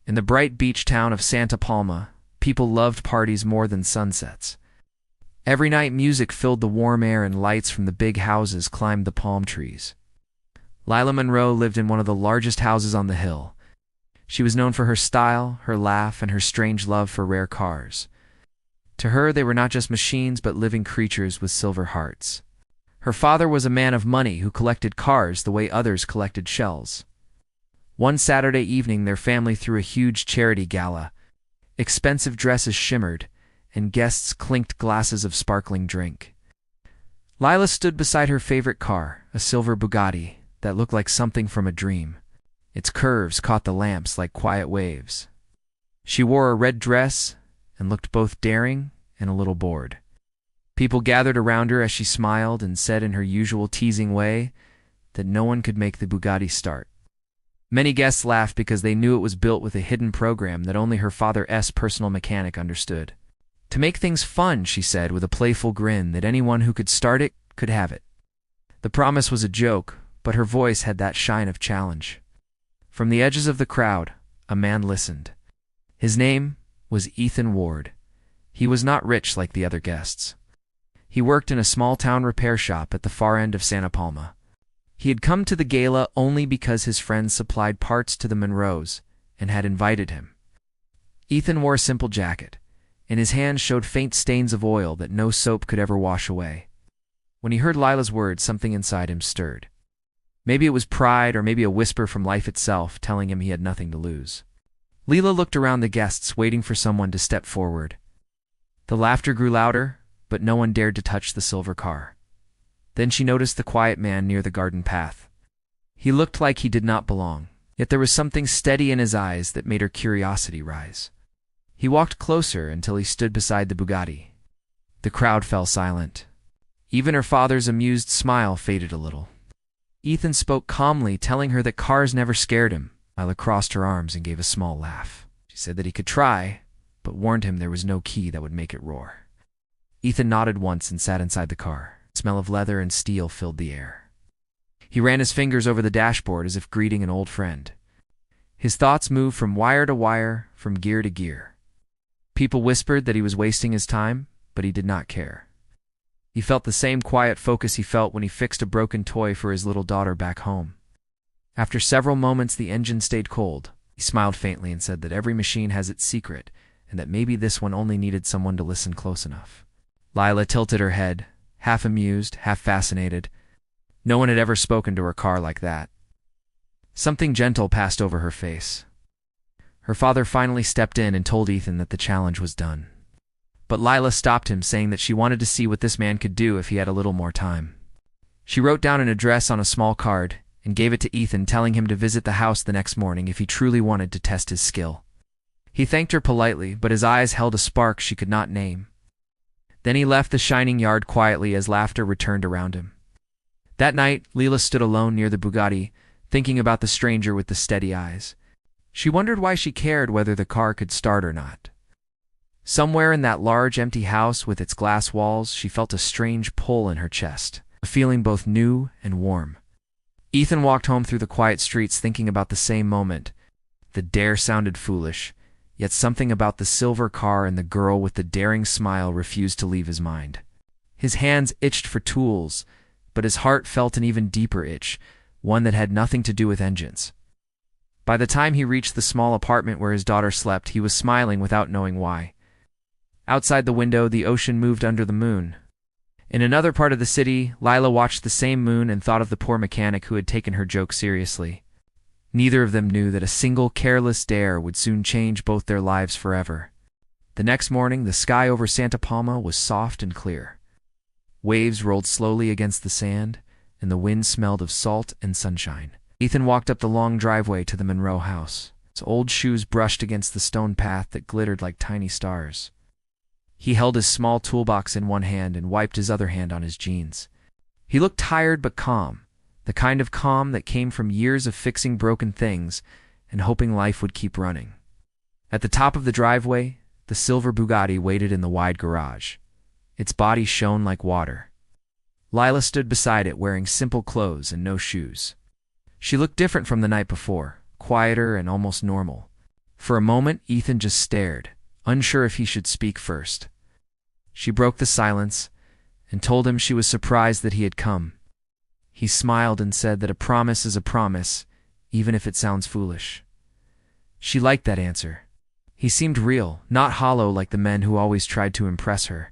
In the bright beach town of Santa Palma, people loved parties more than sunsets. Every night music filled the warm air and lights from the big houses climbed the palm trees. Lila Monroe lived in one of the largest houses on the hill. She was known for her style, her laugh, and her strange love for rare cars. To her, they were not just machines but living creatures with silver hearts. Her father was a man of money who collected cars the way others collected shells. One Saturday evening, their family threw a huge charity gala. Expensive dresses shimmered, and guests clinked glasses of sparkling drink. Lila stood beside her favorite car, a silver Bugatti that looked like something from a dream. Its curves caught the lamps like quiet waves. She wore a red dress and looked both daring and a little bored. People gathered around her as she smiled and said in her usual teasing way that no one could make the Bugatti start. Many guests laughed because they knew it was built with a hidden program that only her father's personal mechanic understood. To make things fun, she said with a playful grin that anyone who could start it could have it. The promise was a joke, but her voice had that shine of challenge. From the edges of the crowd, a man listened. His name was Ethan Ward. He was not rich like the other guests. He worked in a small-town repair shop at the far end of Santa Palma. He had come to the gala only because his friends supplied parts to the Monroes and had invited him. Ethan wore a simple jacket, and his hands showed faint stains of oil that no soap could ever wash away. When he heard Lila's words, something inside him stirred. Maybe it was pride, or maybe a whisper from life itself telling him he had nothing to lose. Lila looked around the guests, waiting for someone to step forward. The laughter grew louder, but no one dared to touch the silver car. Then she noticed the quiet man near the garden path. He looked like he did not belong, yet there was something steady in his eyes that made her curiosity rise. He walked closer until he stood beside the Bugatti. The crowd fell silent. Even her father's amused smile faded a little. Ethan spoke calmly, telling her that cars never scared him. Lila crossed her arms and gave a small laugh. She said that he could try, but warned him there was no key that would make it roar. Ethan nodded once and sat inside the car. The smell of leather and steel filled the air. He ran his fingers over the dashboard as if greeting an old friend. His thoughts moved from wire to wire, from gear to gear. People whispered that he was wasting his time, but he did not care. He felt the same quiet focus he felt when he fixed a broken toy for his little daughter back home. After several moments, the engine stayed cold. He smiled faintly and said that every machine has its secret, and that maybe this one only needed someone to listen close enough. Lila tilted her head, half amused, half fascinated. No one had ever spoken to her car like that. Something gentle passed over her face. Her father finally stepped in and told Ethan that the challenge was done. But Lila stopped him, saying that she wanted to see what this man could do if he had a little more time. She wrote down an address on a small card and gave it to Ethan, telling him to visit the house the next morning if he truly wanted to test his skill. He thanked her politely, but his eyes held a spark she could not name. Then he left the shining yard quietly as laughter returned around him. That night, Lila stood alone near the Bugatti, thinking about the stranger with the steady eyes. She wondered why she cared whether the car could start or not. Somewhere in that large, empty house with its glass walls, she felt a strange pull in her chest, a feeling both new and warm. Ethan walked home through the quiet streets thinking about the same moment. The dare sounded foolish, yet something about the silver car and the girl with the daring smile refused to leave his mind. His hands itched for tools, but his heart felt an even deeper itch, one that had nothing to do with engines. By the time he reached the small apartment where his daughter slept, he was smiling without knowing why. Outside the window, the ocean moved under the moon. In another part of the city, Lila watched the same moon and thought of the poor mechanic who had taken her joke seriously. Neither of them knew that a single careless dare would soon change both their lives forever. The next morning, the sky over Santa Palma was soft and clear. Waves rolled slowly against the sand, and the wind smelled of salt and sunshine. Ethan walked up the long driveway to the Monroe house. His old shoes brushed against the stone path that glittered like tiny stars. He held his small toolbox in one hand and wiped his other hand on his jeans. He looked tired but calm, the kind of calm that came from years of fixing broken things and hoping life would keep running. At the top of the driveway, the silver Bugatti waited in the wide garage. Its body shone like water. Lila stood beside it wearing simple clothes and no shoes. She looked different from the night before, quieter and almost normal. For a moment, Ethan just stared, unsure if he should speak first. She broke the silence and told him she was surprised that he had come. He smiled and said that a promise is a promise, even if it sounds foolish. She liked that answer. He seemed real, not hollow like the men who always tried to impress her.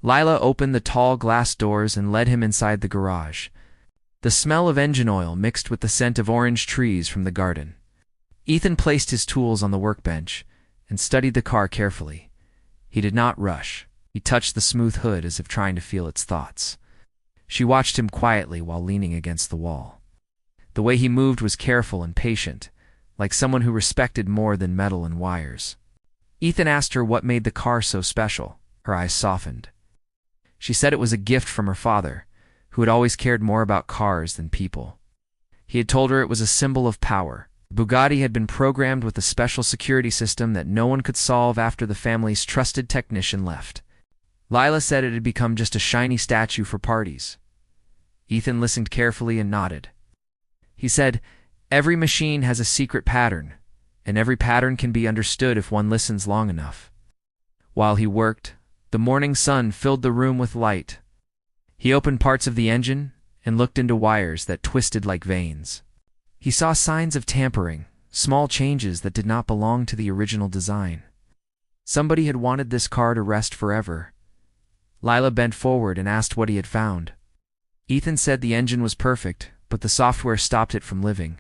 Lila opened the tall glass doors and led him inside the garage. The smell of engine oil mixed with the scent of orange trees from the garden. Ethan placed his tools on the workbench and studied the car carefully. He did not rush. He touched the smooth hood as if trying to feel its thoughts. She watched him quietly while leaning against the wall. The way he moved was careful and patient, like someone who respected more than metal and wires. Ethan asked her what made the car so special. Her eyes softened. She said it was a gift from her father, who had always cared more about cars than people. He had told her it was a symbol of power. Bugatti had been programmed with a special security system that no one could solve after the family's trusted technician left. Lila said it had become just a shiny statue for parties. Ethan listened carefully and nodded. He said, "Every machine has a secret pattern, and every pattern can be understood if one listens long enough." While he worked, the morning sun filled the room with light. He opened parts of the engine and looked into wires that twisted like veins. He saw signs of tampering, small changes that did not belong to the original design. Somebody had wanted this car to rest forever. Lila bent forward and asked what he had found. Ethan said the engine was perfect, but the software stopped it from living.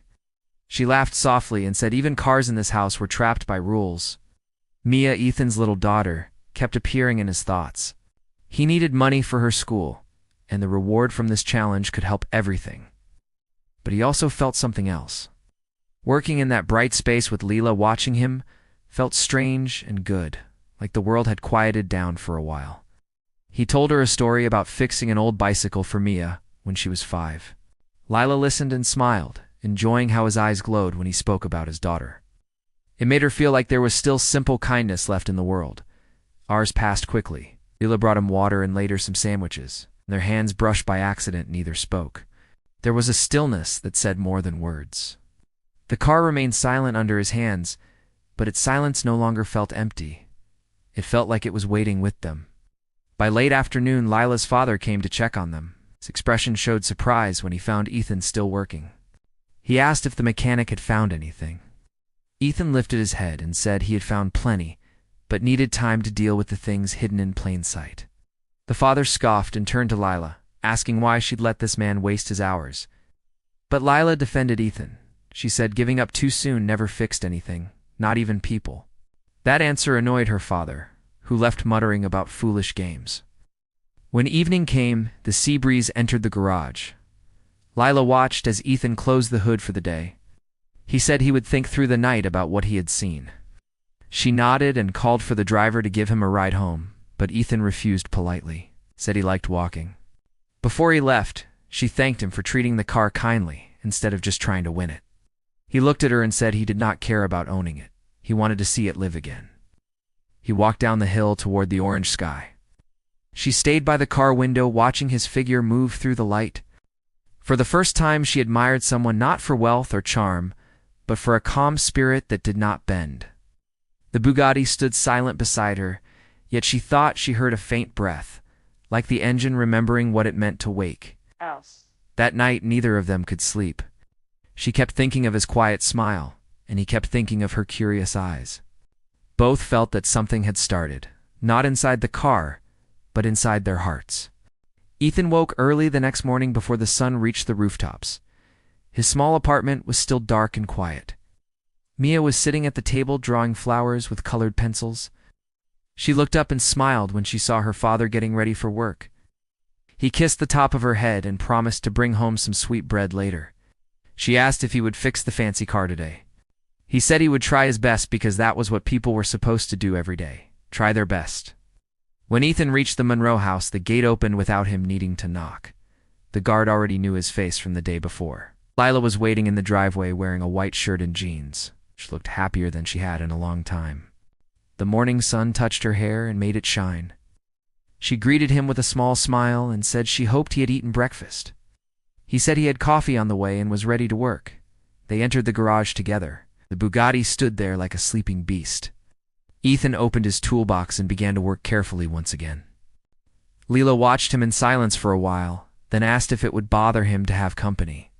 She laughed softly and said even cars in this house were trapped by rules. Mia, Ethan's little daughter, kept appearing in his thoughts. He needed money for her school, and the reward from this challenge could help everything. But he also felt something else. Working in that bright space with Lila watching him felt strange and good, like the world had quieted down for a while. He told her a story about fixing an old bicycle for Mia when she was 5. Lila listened and smiled, enjoying how his eyes glowed when he spoke about his daughter. It made her feel like there was still simple kindness left in the world. Hours passed quickly. Lila brought him water and later some sandwiches. Their hands brushed by accident, neither spoke. There was a stillness that said more than words. The car remained silent under his hands, but its silence no longer felt empty. It felt like it was waiting with them. By late afternoon, Lila's father came to check on them. His expression showed surprise when he found Ethan still working. He asked if the mechanic had found anything. Ethan lifted his head and said he had found plenty, but needed time to deal with the things hidden in plain sight. The father scoffed and turned to Lila, asking why she'd let this man waste his hours. But Lila defended Ethan. She said giving up too soon never fixed anything, not even people. That answer annoyed her father, who left muttering about foolish games. When evening came, the sea breeze entered the garage. Lila watched as Ethan closed the hood for the day. He said he would think through the night about what he had seen. She nodded and called for the driver to give him a ride home, but Ethan refused politely, said he liked walking. Before he left, she thanked him for treating the car kindly instead of just trying to win it. He looked at her and said he did not care about owning it. He wanted to see it live again. He walked down the hill toward the orange sky. She stayed by the car window watching his figure move through the light. For the first time, she admired someone not for wealth or charm, but for a calm spirit that did not bend. The Bugatti stood silent beside her, yet she thought she heard a faint breath, like the engine remembering what it meant to wake. That night, neither of them could sleep. She kept thinking of his quiet smile, and he kept thinking of her curious eyes. Both felt that something had started, not inside the car, but inside their hearts. Ethan woke early the next morning before the sun reached the rooftops. His small apartment was still dark and quiet. Mia was sitting at the table drawing flowers with colored pencils. She looked up and smiled when she saw her father getting ready for work. He kissed the top of her head and promised to bring home some sweet bread later. She asked if he would fix the fancy car today. He said he would try his best because that was what people were supposed to do every day, try their best. When Ethan reached the Monroe house, the gate opened without him needing to knock. The guard already knew his face from the day before. Lila was waiting in the driveway wearing a white shirt and jeans. She looked happier than she had in a long time. The morning sun touched her hair and made it shine. She greeted him with a small smile and said she hoped he had eaten breakfast. He said he had coffee on the way and was ready to work. They entered the garage together. The Bugatti stood there like a sleeping beast. Ethan opened his toolbox and began to work carefully once again. Leela watched him in silence for a while, then asked if it would bother him to have company.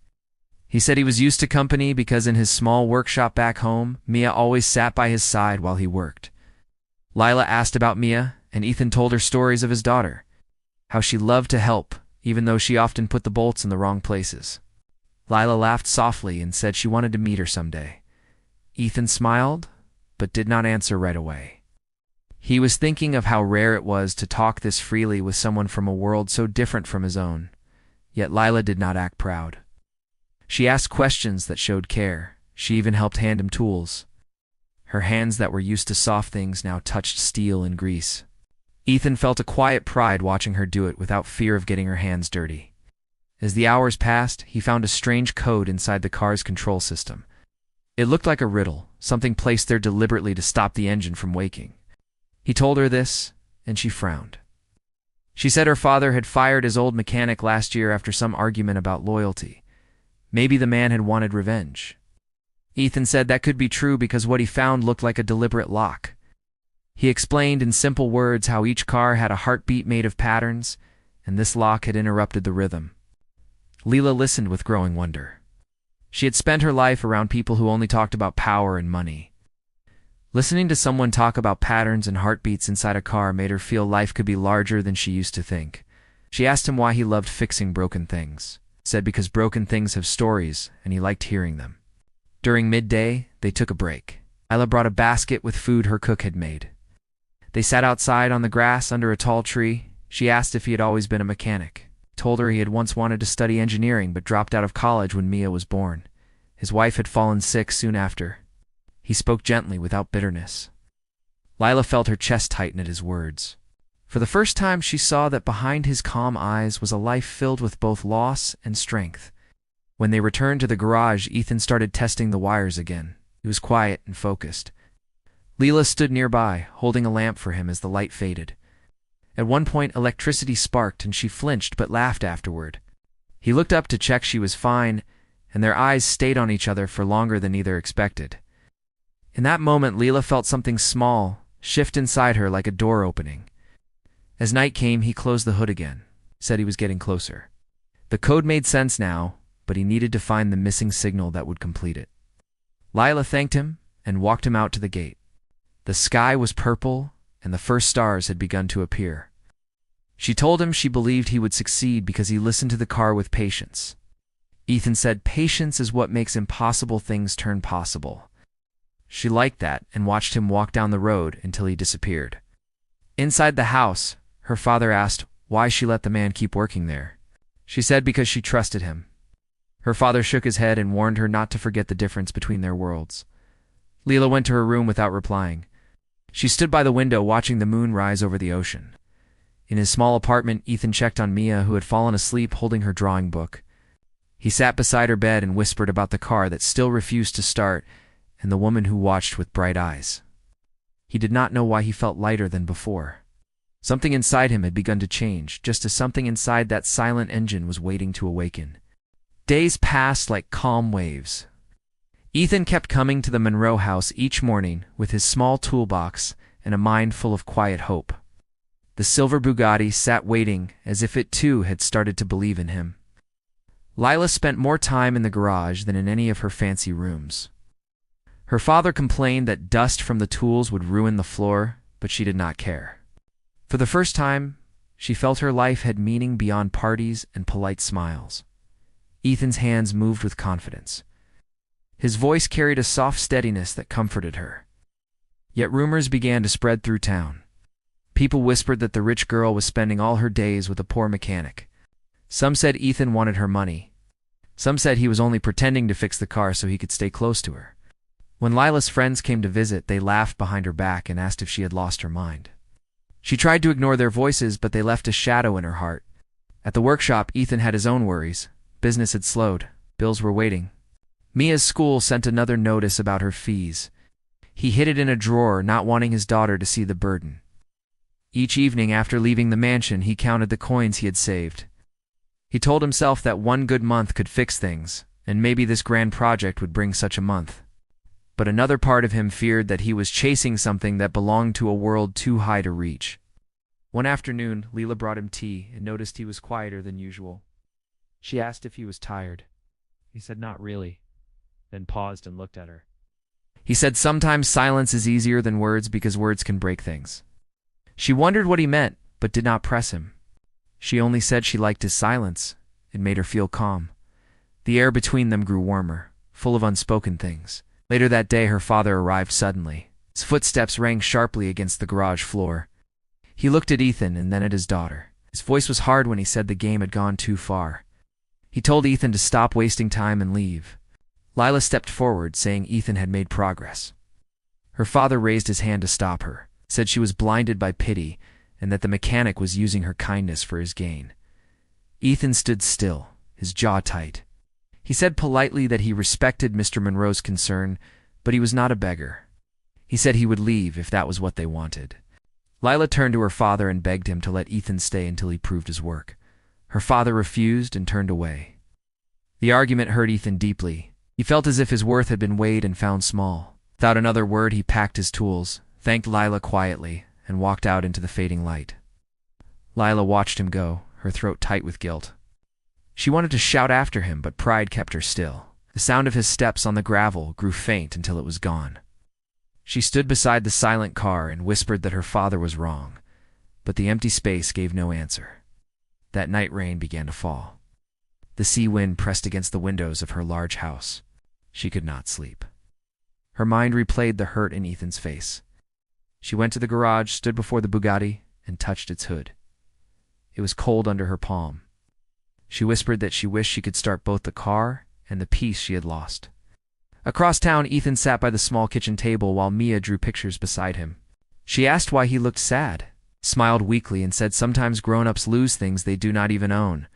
He said he was used to company because in his small workshop back home, Mia always sat by his side while he worked. Lila asked about Mia, and Ethan told her stories of his daughter, how she loved to help, even though she often put the bolts in the wrong places. Lila laughed softly and said she wanted to meet her someday. Ethan smiled, but did not answer right away. He was thinking of how rare it was to talk this freely with someone from a world so different from his own, yet Lila did not act proud. She asked questions that showed care. She even helped hand him tools. Her hands that were used to soft things now touched steel and grease. Ethan felt a quiet pride watching her do it without fear of getting her hands dirty. As the hours passed, he found a strange code inside the car's control system. It looked like a riddle, something placed there deliberately to stop the engine from waking. He told her this, and she frowned. She said her father had fired his old mechanic last year after some argument about loyalty. Maybe the man had wanted revenge. Ethan said that could be true because what he found looked like a deliberate lock. He explained in simple words how each car had a heartbeat made of patterns, and this lock had interrupted the rhythm. Leela listened with growing wonder. She had spent her life around people who only talked about power and money. Listening to someone talk about patterns and heartbeats inside a car made her feel life could be larger than she used to think. She asked him why he loved fixing broken things. Said because broken things have stories, and he liked hearing them. During midday, they took a break. Isla brought a basket with food her cook had made. They sat outside on the grass under a tall tree. She asked if he had always been a mechanic. Told her he had once wanted to study engineering but dropped out of college when Mia was born. His wife had fallen sick soon after. He spoke gently without bitterness. Lila felt her chest tighten at his words. For the first time she saw that behind his calm eyes was a life filled with both loss and strength. When they returned to the garage, Ethan started testing the wires again. He was quiet and focused. Leela stood nearby, holding a lamp for him as the light faded. At one point, electricity sparked and she flinched but laughed afterward. He looked up to check she was fine, and their eyes stayed on each other for longer than either expected. In that moment, Leela felt something small shift inside her like a door opening. As night came, he closed the hood again, said he was getting closer. The code made sense now, but he needed to find the missing signal that would complete it. Lila thanked him and walked him out to the gate. The sky was purple, and the first stars had begun to appear. She told him she believed he would succeed because he listened to the car with patience. Ethan said patience is what makes impossible things turn possible. She liked that and watched him walk down the road until he disappeared. Inside the house, her father asked why she let the man keep working there. She said because she trusted him. Her father shook his head and warned her not to forget the difference between their worlds. Leela went to her room without replying. She stood by the window watching the moon rise over the ocean. In his small apartment, Ethan checked on Mia, who had fallen asleep holding her drawing book. He sat beside her bed and whispered about the car that still refused to start and the woman who watched with bright eyes. He did not know why he felt lighter than before. Something inside him had begun to change, just as something inside that silent engine was waiting to awaken. Days passed like calm waves. Ethan kept coming to the Monroe house each morning with his small toolbox and a mind full of quiet hope. The silver Bugatti sat waiting as if it too had started to believe in him. Lila spent more time in the garage than in any of her fancy rooms. Her father complained that dust from the tools would ruin the floor, but she did not care. For the first time, she felt her life had meaning beyond parties and polite smiles. Ethan's hands moved with confidence. His voice carried a soft steadiness that comforted her. Yet rumors began to spread through town. People whispered that the rich girl was spending all her days with a poor mechanic. Some said Ethan wanted her money. Some said he was only pretending to fix the car so he could stay close to her. When Lila's friends came to visit, they laughed behind her back and asked if she had lost her mind. She tried to ignore their voices, but they left a shadow in her heart. At the workshop, Ethan had his own worries. Business had slowed. Bills were waiting. Mia's school sent another notice about her fees. He hid it in a drawer, not wanting his daughter to see the burden. Each evening after leaving the mansion, he counted the coins he had saved. He told himself that one good month could fix things, and maybe this grand project would bring such a month. but another part of him feared that he was chasing something that belonged to a world too high to reach. One afternoon, Leela brought him tea and noticed he was quieter than usual. She asked if he was tired. He said not really, then paused and looked at her. He said sometimes silence is easier than words because words can break things. She wondered what he meant, but did not press him. She only said she liked his silence. It made her feel calm. The air between them grew warmer, full of unspoken things. Later that day, her father arrived suddenly. His footsteps rang sharply against the garage floor. He looked at Ethan and then at his daughter. His voice was hard when he said the game had gone too far. He told Ethan to stop wasting time and leave. Lila stepped forward, saying Ethan had made progress. Her father raised his hand to stop her, said she was blinded by pity, and that the mechanic was using her kindness for his gain. Ethan stood still, his jaw tight. He said politely that he respected Mr. Monroe's concern, but he was not a beggar. He said he would leave if that was what they wanted. Lila turned to her father and begged him to let Ethan stay until he proved his work. Her father refused and turned away. The argument hurt Ethan deeply. He felt as if his worth had been weighed and found small. Without another word, he packed his tools, thanked Lila quietly, and walked out into the fading light. Lila watched him go, her throat tight with guilt. She wanted to shout after him, but pride kept her still. The sound of his steps on the gravel grew faint until it was gone. She stood beside the silent car and whispered that her father was wrong, but the empty space gave no answer. That night rain began to fall. The sea wind pressed against the windows of her large house. She could not sleep. Her mind replayed the hurt in Ethan's face. She went to the garage, stood before the Bugatti, and touched its hood. It was cold under her palm. She whispered that she wished she could start both the car and the peace she had lost. Across town, Ethan sat by the small kitchen table while Mia drew pictures beside him. She asked why he looked sad, smiled weakly, and said sometimes grown-ups lose things they do not even own.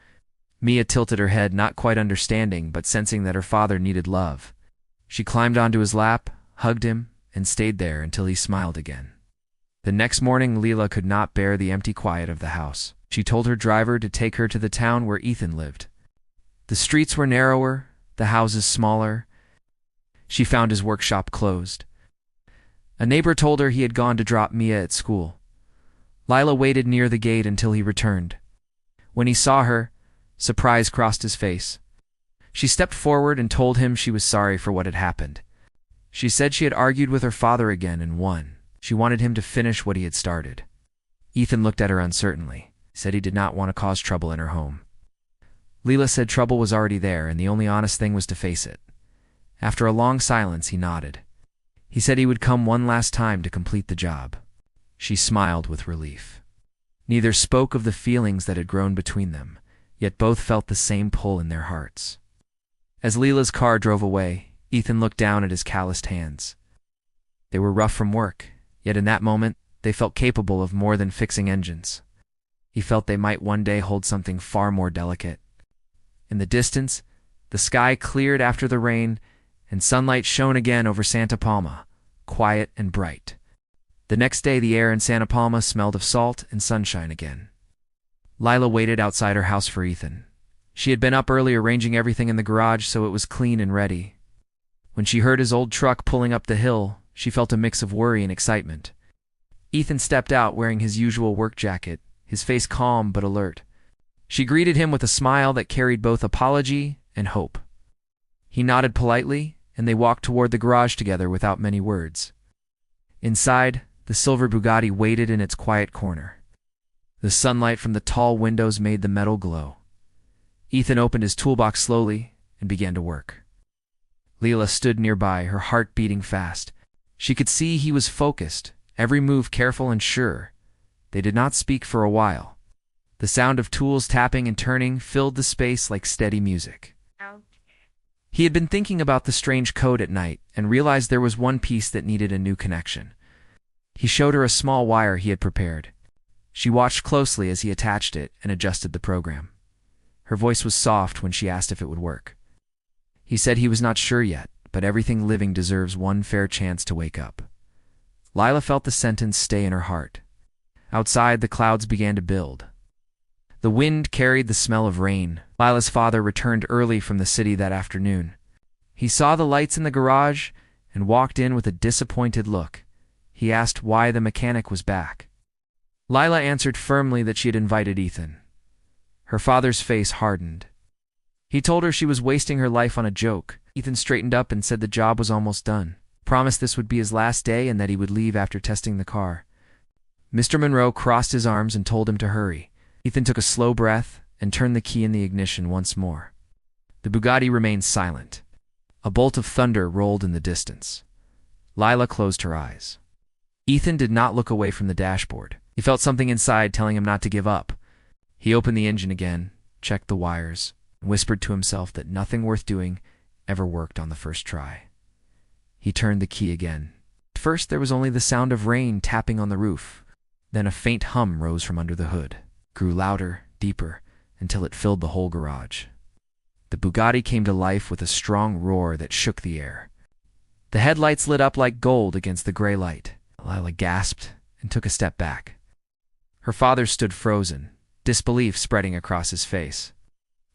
Mia tilted her head, not quite understanding, but sensing that her father needed love. She climbed onto his lap, hugged him, and stayed there until he smiled again. The next morning, Leela could not bear the empty quiet of the house. She told her driver to take her to the town where Ethan lived. The streets were narrower, the houses smaller. She found his workshop closed. A neighbor told her he had gone to drop Mia at school. Lila waited near the gate until he returned. When he saw her, surprise crossed his face. She stepped forward and told him she was sorry for what had happened. She said she had argued with her father again and won. She wanted him to finish what he had started. Ethan looked at her uncertainly, said he did not want to cause trouble in her home. Leela said trouble was already there and the only honest thing was to face it. After a long silence, he nodded. He said he would come one last time to complete the job. She smiled with relief. Neither spoke of the feelings that had grown between them, yet both felt the same pull in their hearts. As Leela's car drove away, Ethan looked down at his calloused hands. They were rough from work, yet in that moment, they felt capable of more than fixing engines. He felt they might one day hold something far more delicate. In the distance, the sky cleared after the rain, and sunlight shone again over Santa Palma, quiet and bright. The next day, the air in Santa Palma smelled of salt and sunshine again. Lila waited outside her house for Ethan. She had been up early arranging everything in the garage so it was clean and ready. When she heard his old truck pulling up the hill, she felt a mix of worry and excitement. Ethan stepped out wearing his usual work jacket, his face calm but alert. She greeted him with a smile that carried both apology and hope. He nodded politely, and they walked toward the garage together without many words. Inside, the silver Bugatti waited in its quiet corner. The sunlight from the tall windows made the metal glow. Ethan opened his toolbox slowly and began to work. Leela stood nearby, her heart beating fast. She could see he was focused, every move careful and sure. They did not speak for a while. The sound of tools tapping and turning filled the space like steady music. He had been thinking about the strange code at night and realized there was one piece that needed a new connection. He showed her a small wire he had prepared. She watched closely as he attached it and adjusted the program. Her voice was soft when she asked if it would work. He said he was not sure yet, but everything living deserves one fair chance to wake up. Lila felt the sentence stay in her heart. Outside, the clouds began to build. The wind carried the smell of rain. Lila's father returned early from the city that afternoon. He saw the lights in the garage and walked in with a disappointed look. He asked why the mechanic was back. Lila answered firmly that she had invited Ethan. Her father's face hardened. He told her she was wasting her life on a joke. Ethan straightened up and said the job was almost done, promised this would be his last day and that he would leave after testing the car. Mr. Monroe crossed his arms and told him to hurry. Ethan took a slow breath and turned the key in the ignition once more. The Bugatti remained silent. A bolt of thunder rolled in the distance. Lila closed her eyes. Ethan did not look away from the dashboard. He felt something inside telling him not to give up. He opened the engine again, checked the wires, and whispered to himself that nothing worth doing ever worked on the first try. He turned the key again. At first there was only the sound of rain tapping on the roof. Then a faint hum rose from under the hood, grew louder, deeper, until it filled the whole garage. The Bugatti came to life with a strong roar that shook the air. The headlights lit up like gold against the gray light. Lila gasped and took a step back. Her father stood frozen, disbelief spreading across his face.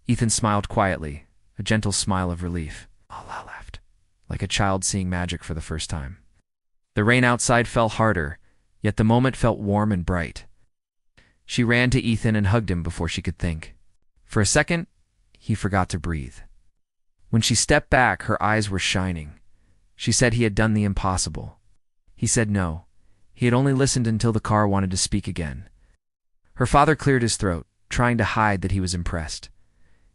Ethan smiled quietly, a gentle smile of relief. Lila laughed, like a child seeing magic for the first time. The rain outside fell harder, yet the moment felt warm and bright. She ran to Ethan and hugged him before she could think. For a second, he forgot to breathe. When she stepped back, her eyes were shining. She said he had done the impossible. He said no. He had only listened until the car wanted to speak again. Her father cleared his throat, trying to hide that he was impressed.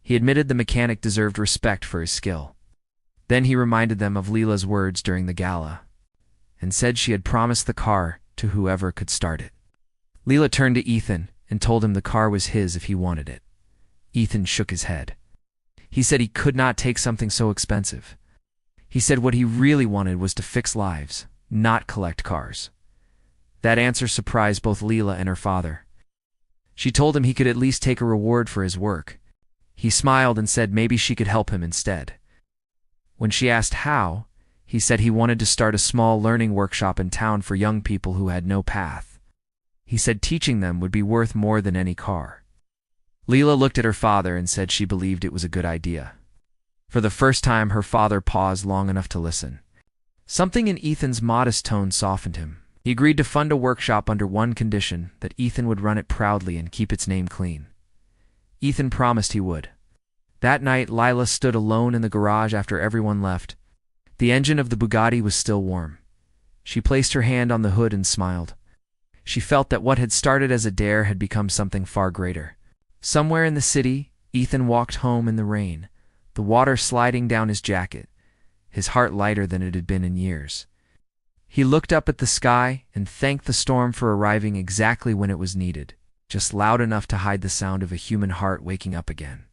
He admitted the mechanic deserved respect for his skill. Then he reminded them of Lila's words during the gala, and said she had promised the car to whoever could start it. Lila turned to Ethan and told him the car was his if he wanted it. Ethan shook his head. He said he could not take something so expensive. He said what he really wanted was to fix lives, not collect cars. That answer surprised both Lila and her father. She told him he could at least take a reward for his work. He smiled and said maybe she could help him instead. When she asked how, he said he wanted to start a small learning workshop in town for young people who had no path. He said teaching them would be worth more than any car. Lila looked at her father and said she believed it was a good idea. For the first time, her father paused long enough to listen. Something in Ethan's modest tone softened him. He agreed to fund a workshop under one condition, that Ethan would run it proudly and keep its name clean. Ethan promised he would. That night, Lila stood alone in the garage after everyone left. The engine of the Bugatti was still warm. She placed her hand on the hood and smiled. She felt that what had started as a dare had become something far greater. Somewhere in the city, Ethan walked home in the rain, the water sliding down his jacket, his heart lighter than it had been in years. He looked up at the sky and thanked the storm for arriving exactly when it was needed, just loud enough to hide the sound of a human heart waking up again.